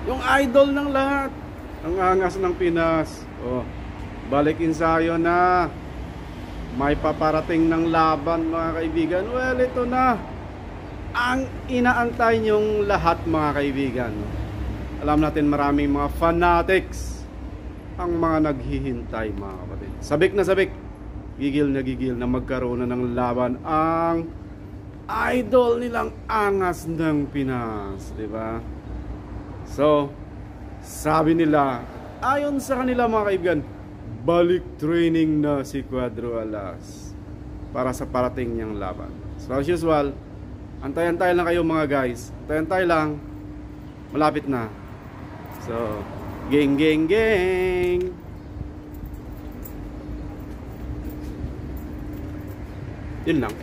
Yung idol ng lahat, ang angas ng Pinas. Oh, balik ensayo na. May paparating ng laban mga kaibigan. Well, ito na ang inaantay nyong lahat mga kaibigan. Alam natin maraming mga fanatics ang mga naghihintay mga kapatid. Sabik na gigil na magkaroon na ng laban ang idol nilang angas ng Pinas, di ba? So, sabi nila, ayon sa kanila mga kaibigan, balik training na si Cuadro Alas para sa parating niyang laban. So as usual, antay-antay lang kayo mga guys. Antay-antay lang. Malapit na. So, geng. Yun lang.